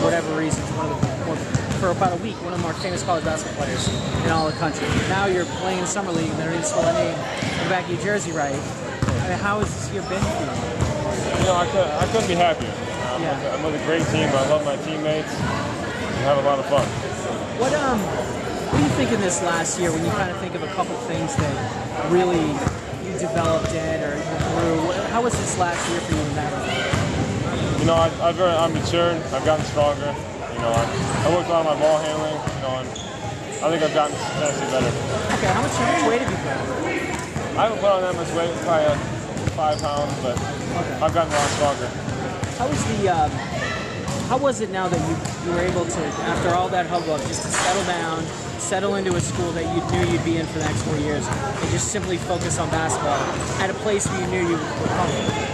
whatever reasons, for about a week, one of the more famous college basketball players in all the country. Now you're playing in summer league, and they're in school name in the back of your jersey, right? I mean, how has this year been for you? I couldn't be happier. I'm with a great team. I love my teammates. We have a lot of fun. What do you think in this last year when you kind of think of a couple things that really you developed in or you grew? How was this last year for you in that regard? I'm matured. I've gotten stronger. I worked on my ball handling. And I think I've gotten substantially better. Okay, how much weight have you put on? I haven't put on that much weight, probably 5 pounds, but I've gotten a lot stronger. How was it now that you were able to, after all that hubbub, just to settle into a school that you knew you'd be in for the next 4 years, and just simply focus on basketball at a place where you knew you were comfortable?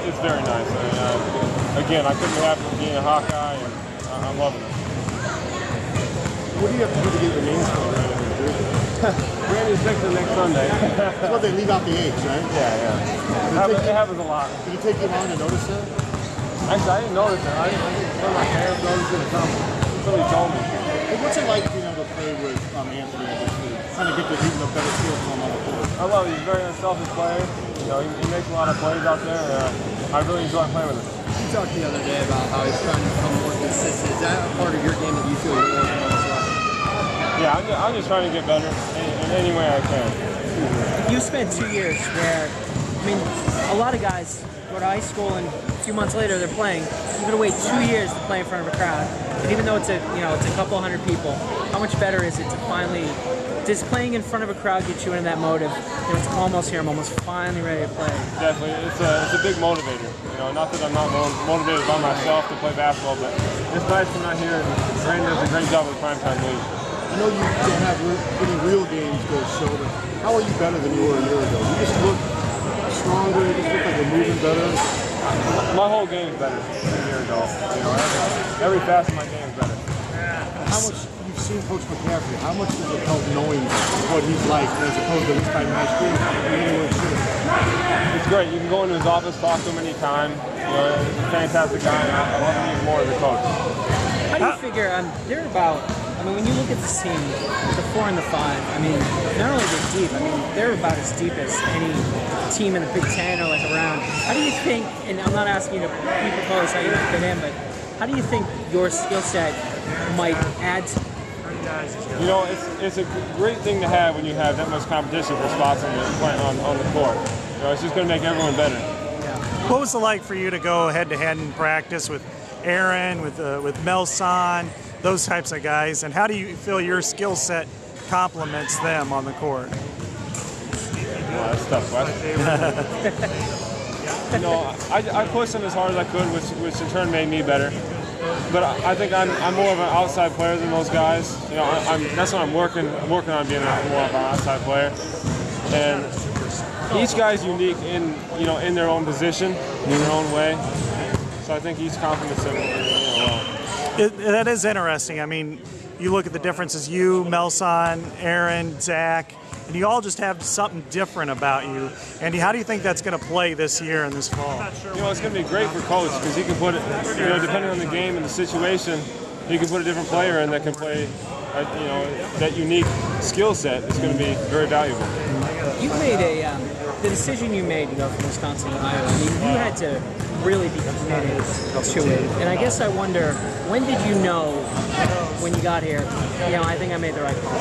It's very nice. Again, I couldn't be happier being a Hawkeye, and I'm loving it. What do you have to do to get your name spelled right in New Jersey? Randy's picking next Sunday. That's what they leave out the H, right? Yeah. It happens a lot. Did it take you long to notice that? Actually, I didn't notice it. I didn't my parents noticed it or something. Somebody told me. Hey, what's it like being able to play with Anthony and just trying to get to even a better feel for him on the court? I love it. He's a very unselfish player. He makes a lot of plays out there. I really enjoy playing with him. You talked the other day about how he's trying to become more consistent. Is that a part of your game that you feel you're working on as well? Yeah, I'm just trying to get better in any way I can. You spent 2 years where, a lot of guys go to high school and a few months later they're playing. You're going to wait 2 years to play in front of a crowd. And even though it's a couple hundred people, how much better is it to finally, does playing in front of a crowd get you into that motive? It's almost here, I'm almost finally ready to play. Definitely, it's a big motivator. Not that I'm not motivated by myself to play basketball, but it's nice when I hear Brandon does a great job with Primetime League. I know you don't have any real games to show, but how are you better than you were a year ago? You just look stronger, you just look like you're moving better. My whole game is better than a year ago. Every facet of my game is better. How much you've seen Coach McCaffrey? How much does it help knowing what he's like as opposed to this time last year? It's great. You can go into his office, talk to him anytime. He's a fantastic guy, and I love him even more as a coach. How do you figure, they're about, when you look at this team, the 4 and the 5, not only they're deep, they're about as deep as any team in the Big Ten or around. How do you think, and I'm not asking you to pre-propose how you fit in, but how do you think your skill set might add to it's a great thing to have when you have that much competition for spots on the court. It's just going to make everyone better. What was it like for you to go head-to-head in practice with Aaron, with Melson, those types of guys, and how do you feel your skill set complements them on the court? That's a tough question. I pushed them as hard as I could, which in turn made me better. But I think I'm more of an outside player than those guys. That's what I'm working on, being more of an outside player. And each guy's unique in their own position, in their own way. So I think each complements them well. That is interesting. You look at the differences, you, Melson, Aaron, Zach, and you all just have something different about you. Andy, how do you think that's going to play this year and this fall? It's going to be great for coach because he can put it, depending on the game and the situation, he can put a different player in that can play, that unique skill set is going to be very valuable. You made the decision you made to go from Wisconsin to Iowa. You had to really be committed to it. And I guess I wonder, when did you know when you got here, I think I made the right call?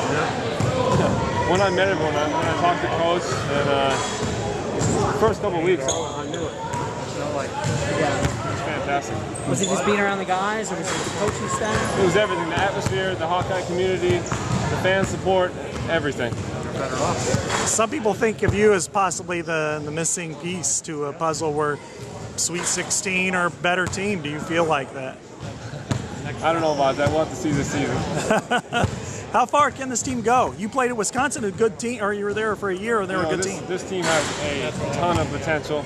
When I met him, when I talked to coach, and first couple of weeks, I knew it. It was fantastic. Was it just being around the guys, or was it the coaching staff? It was everything: the atmosphere, the Hawkeye community, the fan support, everything. Some people think of you as possibly the missing piece to a puzzle where Sweet 16 or better team. Do you feel like that? I don't know about that. We'll have to see this season. How far can this team go? You played at Wisconsin, a good team, or you were there for a year, and they were a good team. This team has a ton of potential.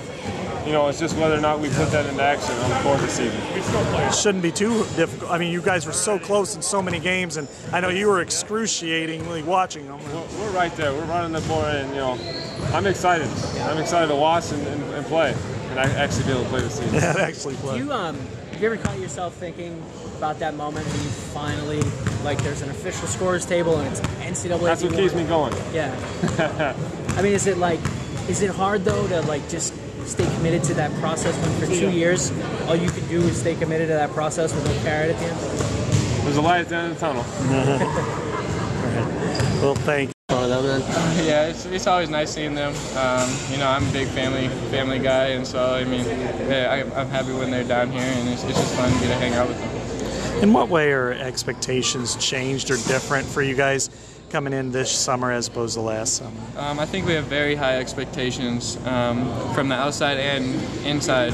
It's just whether or not we put that into action on the court this season. It shouldn't be too difficult. You guys were so close in so many games, and I know you were excruciatingly watching them. We're right there. We're running the board, and I'm excited. I'm excited to watch and play, and I actually be able to play this season. Yeah, actually play. You're you ever caught yourself thinking about that moment when you finally, like, there's an official scores table and it's NCAA? That's what keeps me going. Yeah. I mean, is it hard though to like just stay committed to that process when for 2 years all you can do is stay committed to that process with no carrot at the end? There's a light at the end of the tunnel. Well, thank you. Yeah, it's always nice seeing them. You know, I'm a big family guy, and so I mean, yeah, I'm happy when they're down here, and it's just fun to get to hang out with them. In what way are expectations changed or different for you guys coming in this summer as opposed to last summer? I think we have very high expectations from the outside and inside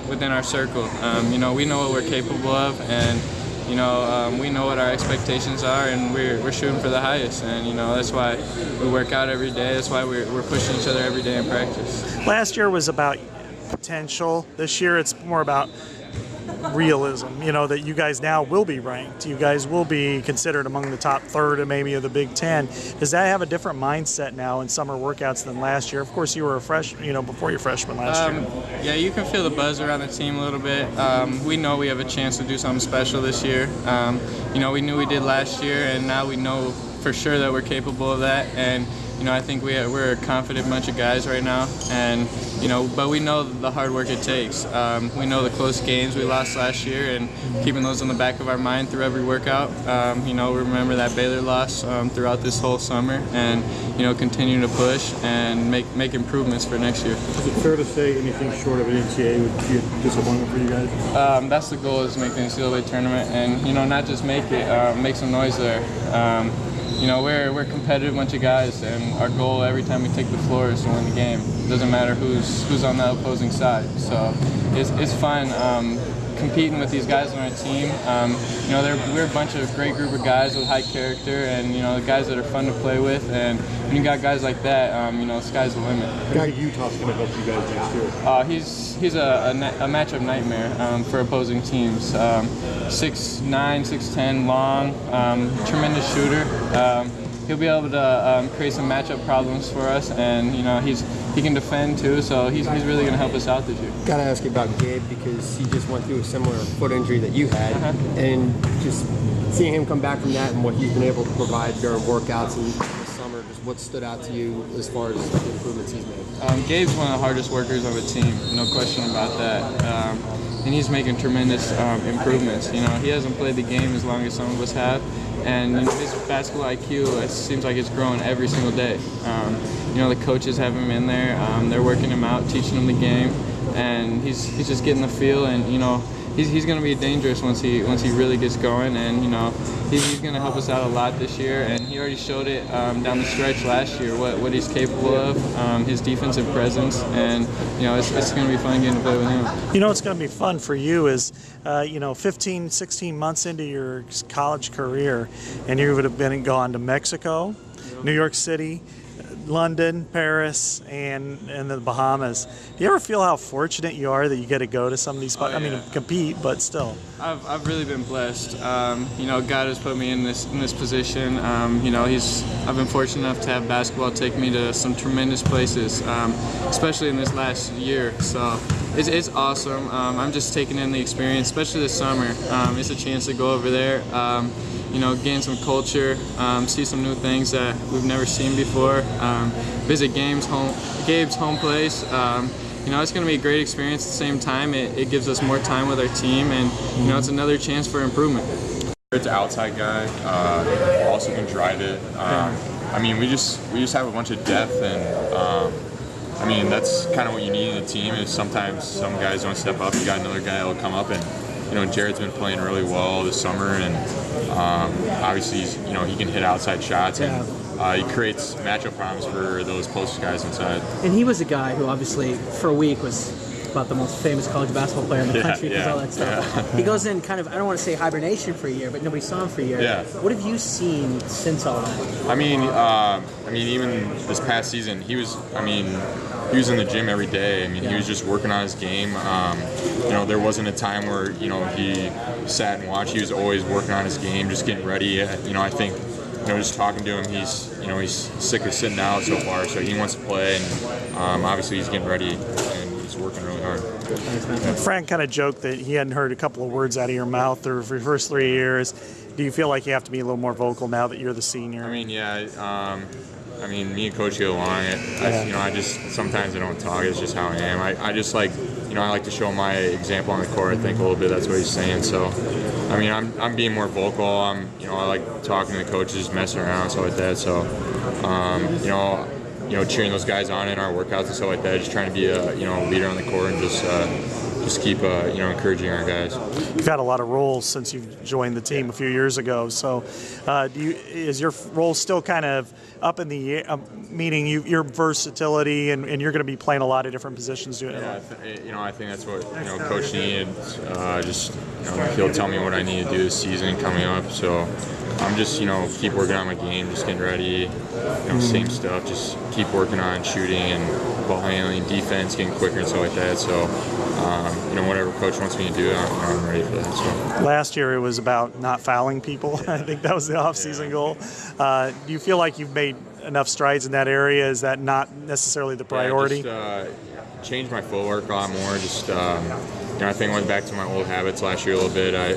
within our circle. You know, we know what we're capable of, and you know, we know what our expectations are, and we're shooting for the highest. And you know, that's why we work out every day. That's why we're pushing each other every day in practice. Last year was about potential. This year it's more about realism, you know, that you guys now will be ranked. You guys will be considered among the top third and maybe of the Big Ten. Does that have a different mindset now in summer workouts than last year? Of course, you were a freshman, you know, before your freshman last year. Yeah, you can feel the buzz around the team a little bit. We know we have a chance to do something special this year. You know, we knew we did last year, and now we know for sure that we're capable of that. And you know, I think we're a confident bunch of guys right now, and you know, but we know the hard work it takes. We know the close games we lost last year, and keeping those in the back of our mind through every workout. You know, we remember that Baylor loss throughout this whole summer, and you know, continue to push and make improvements for next year. Is it fair to say anything short of an NCAA would be a disappointment for you guys? That's the goal, is make the NCAA tournament, and you know, not just make it, make some noise there. You know, we're a competitive bunch of guys, and our goal every time we take the floor is to win the game. It doesn't matter who's on the opposing side. So it's fun competing with these guys on our team. You know, we're a bunch of great group of guys with high character, and you know, guys that are fun to play with. And when you got guys like that, you know, sky's the limit. Guy Utah's going to help you guys next year. He's a matchup nightmare for opposing teams. 6'9", 6'10", long, tremendous shooter. He'll be able to create some matchup problems for us, and you know, he can defend too, so he's really going to help us out this year. Got to ask you about Gabe, because he just went through a similar foot injury that you had, and just seeing him come back from that and what he's been able to provide during workouts and this summer, just what stood out to you as far as the improvements he's made? Gabe's one of the hardest workers on the team, no question about that. And he's making tremendous improvements. You know, he hasn't played the game as long as some of us have, and you know, his basketball IQ, it seems like it's growing every single day. You know, the coaches have him in there, they're working him out, teaching him the game, and he's just getting the feel, and you know, he's going to be dangerous once he really gets going, and you know, he's going to help us out a lot this year, and he already showed it down the stretch last year what he's capable of, his defensive presence, and you know, it's going to be fun getting to play with him. You know, what's going to be fun for you is, you know, 15, 16 months into your college career, and you would have gone to Mexico, New York City, London, Paris, and the Bahamas. Do you ever feel how fortunate you are that you get to go to some of these spots? Oh, yeah. I mean, compete, but still. I've really been blessed. You know, God has put me in this position. You know, I've been fortunate enough to have basketball take me to some tremendous places, especially in this last year. So it's awesome. I'm just taking in the experience, especially this summer. It's a chance to go over there. You know, gain some culture, see some new things that we've never seen before, visit Gabe's home place. You know, it's going to be a great experience. At the same time, it gives us more time with our team, and you know, it's another chance for improvement. It's an outside guy, also can drive it. I mean, we just have a bunch of depth, and I mean, that's kind of what you need in a team. Is sometimes some guys don't step up, you got another guy that will come up, and you know, Jared's been playing really well this summer, and obviously, you know, he can hit outside shots, and he creates matchup problems for those post guys inside. And he was a guy who obviously for a week was about the most famous college basketball player in the country because all that stuff. He goes in kind of, I don't want to say hibernation for a year, but nobody saw him for a year. Yeah. What have you seen since all that? I mean, even this past season, he was in the gym every day. I mean, he was just working on his game. You know, there wasn't a time where, you know, he sat and watched. He was always working on his game, just getting ready. You know, I think, you know, just talking to him, he's sick of sitting out so far, so he wants to play, and obviously he's getting ready and he's working really hard. hard. Frank kind of joked that he hadn't heard a couple of words out of your mouth for your first 3 years. Do you feel like you have to be a little more vocal now that you're the senior? I mean, yeah. I mean, me and Coach get along. I just sometimes I don't talk. It's just how I am. I just like, I like to show my example on the court. I think a little bit that's what he's saying. So, I mean, I'm being more vocal. I like talking to the coaches, messing around, stuff like that. So, cheering those guys on in our workouts and stuff like that. Just trying to be a leader on the court and just keep encouraging our guys. You've had a lot of roles since you've joined the team a few years ago. So, is your role still kind of up in the air? Meaning your versatility, and you're going to be playing a lot of different positions doing it. Yeah, I think that's what Coach needed. He'll tell me what I need to do this season coming up. So I'm just keep working on my game, just getting ready. Same stuff. Just keep working on shooting and ball handling, defense, getting quicker and stuff like that. So whatever Coach wants me to do, I'm ready for that. So last year it was about not fouling people. I think that was the off-season goal. Do you feel like you've made enough strides in that area? Is that not necessarily the priority? Yeah, just changed my footwork a lot more. Just I think I went back to my old habits last year a little bit. I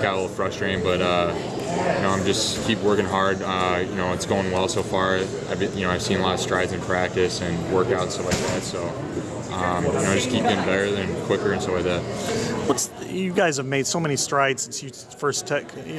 got a little frustrating, but I'm just keep working hard. It's going well so far. I've seen a lot of strides in practice and workouts, stuff like that. So just keep getting better and quicker and stuff like that. You guys have made so many strides since you first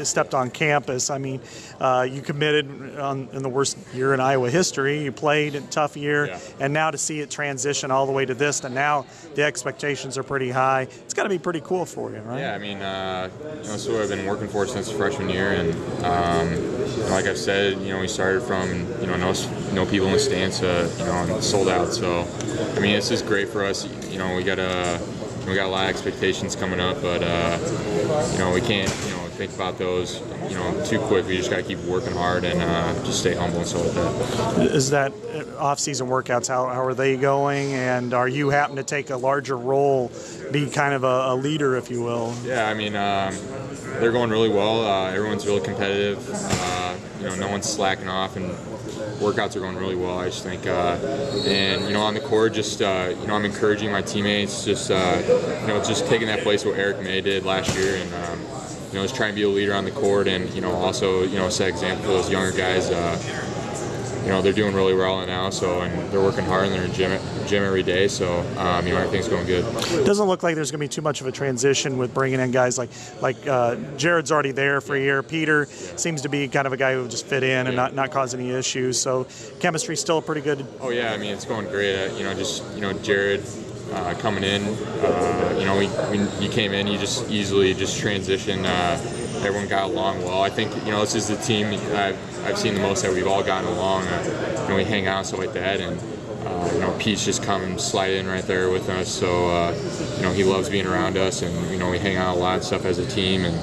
stepped on campus. I mean, you committed in the worst year in Iowa history. You played a tough year, and now to see it transition all the way to this, and now the expectations are pretty high. It's got to be pretty cool for you, right? Yeah, I mean, that's what I've been working for since freshman year, and like I've said, we started from no people in the stands to sold out. So, I mean, this is great for us. We got a lot of expectations coming up, but we can't think about those too quick. We just got to keep working hard and just stay humble and stuff like that. Is that off-season workouts? How are they going? And are you happen to take a larger role, be kind of a leader, if you will? Yeah, I mean, they're going really well. Everyone's really competitive. No one's slacking off, and workouts are going really well. I just think, and on the court, just I'm encouraging my teammates, just taking that place what Eric May did last year, and just trying to be a leader on the court, and also set example for those younger guys. They're doing really well now, and they're working hard, and they're in gym every day, so everything's going good. It doesn't look like there's going to be too much of a transition with bringing in guys like Jared's already there for a year. Peter seems to be kind of a guy who will just fit in and not cause any issues, so chemistry's still pretty good. Oh yeah, I mean, it's going great. Jared coming in, when he came in, he just easily transitioned. Everyone got along well. I think this is the team I've seen the most that we've all gotten along. We hang out and stuff like that, and Pete's just come and slide in right there with us. So he loves being around us, and we hang out a lot and stuff as a team, and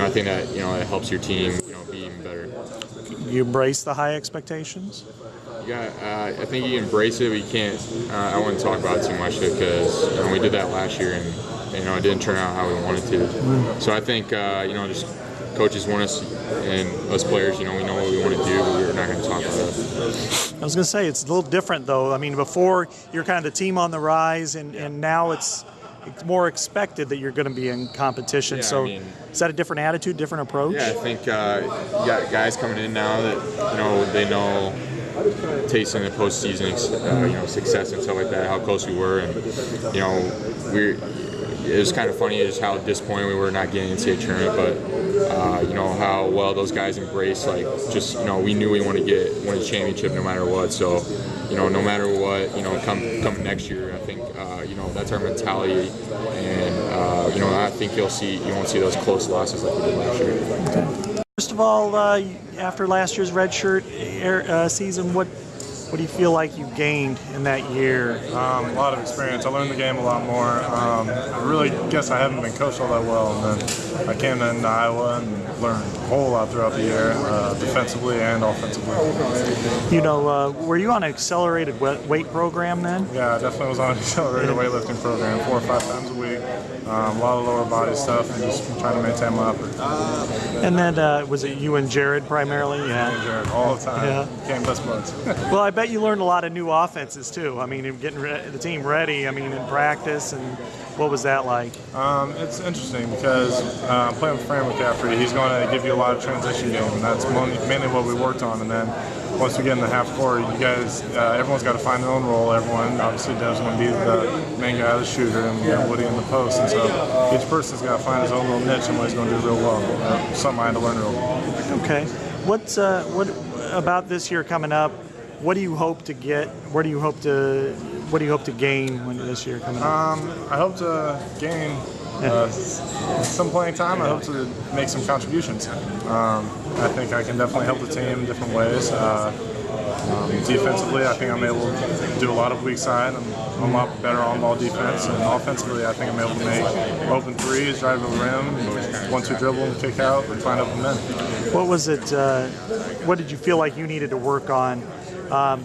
I think that it helps your team be even better. You embrace the high expectations? Yeah, I think you embrace it, but you can't. I wouldn't talk about it too much because we did that last year, and it didn't turn out how we wanted to. So I think just coaches want us, and us players, we know what we want to do, but we're not going to talk about it. I was going to say it's a little different though. I mean, before you're kind of the team on the rise, and now it's more expected that you're going to be in competition. Yeah, so is that a different attitude, different approach? Yeah, I think you got guys coming in now that they know. Tasting the postseason, success and stuff like that, how close we were, and it was kind of funny just how disappointed we were not getting into the tournament, but how well those guys embraced, we knew we wanted to win a championship no matter what. So no matter what, come next year, I think that's our mentality, and I think you won't see those close losses like we did last year. Okay. First of all, after last year's redshirt season, what do you feel like you gained in that year? A lot of experience. I learned the game a lot more. I really guess I haven't been coached all that well, and then I came into Iowa and learned a whole lot throughout the year, defensively and offensively. Were you on an accelerated weight program then? Yeah, I definitely was on an accelerated weightlifting program 4 or 5 times a week. A lot of lower body stuff and just trying to maintain my upper. And then was it you and Jared primarily? Yeah. Jared, all the time. Yeah. Became best buds. Well, I bet you learned a lot of new offenses too. I mean, in getting the team ready. I mean, in practice, and what was that like? It's interesting because playing with Fran McCaffrey, he's going to give you a lot of transition game, and that's mainly what we worked on. And then once we get in the half court, you guys, everyone's got to find their own role. Everyone, obviously, Dev's going to be the main guy, the shooter, and we got Woody in the post. And so each person's got to find his own little niche and what he's going to do real well. Something I had to learn real well. Okay. What about this year coming up? What do you hope to get? What do you hope to gain when this year coming up? I hope to gain some playing time. I hope to make some contributions. I think I can definitely help the team in different ways. Defensively, I think I'm able to do a lot of weak side. I'm a lot better on ball defense, and offensively, I think I'm able to make open threes, drive the rim, 1-2 dribble, and kick out, and find open men. What was it? What did you feel like you needed to work on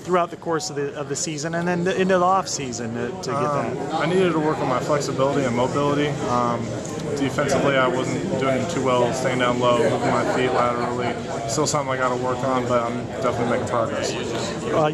throughout the course of the season, and then into the off season to get that? I needed to work on my flexibility and mobility. Defensively, I wasn't doing too well staying down low, moving my feet laterally. Still something I got to work on, but I'm definitely making progress.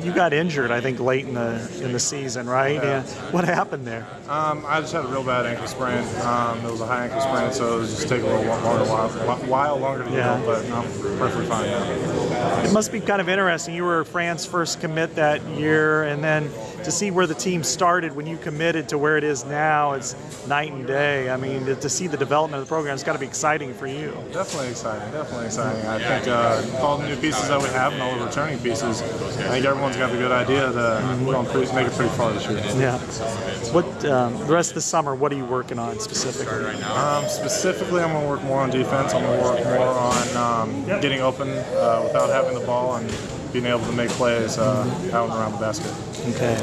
You got injured, I think, late in the season, right? Yeah. What happened there? I just had a real bad ankle sprain. It was a high ankle sprain, so it was just take a little while longer to heal, but I'm perfectly fine now. It must be kind of interesting. You were Fran's first commit that year, and then to see where the team started when you committed to where it is now, it's night and day. I mean, to see the development of the program, it's got to be exciting for you. Definitely exciting. I think all the new pieces that we have and all the returning pieces, I think everyone's got a good idea to make it pretty far this year. Yeah. What the rest of the summer? What are you working on specifically? Specifically, I'm going to work more on defense. I'm going to work more on getting open without having the ball and being able to make plays out and around the basket. Okay.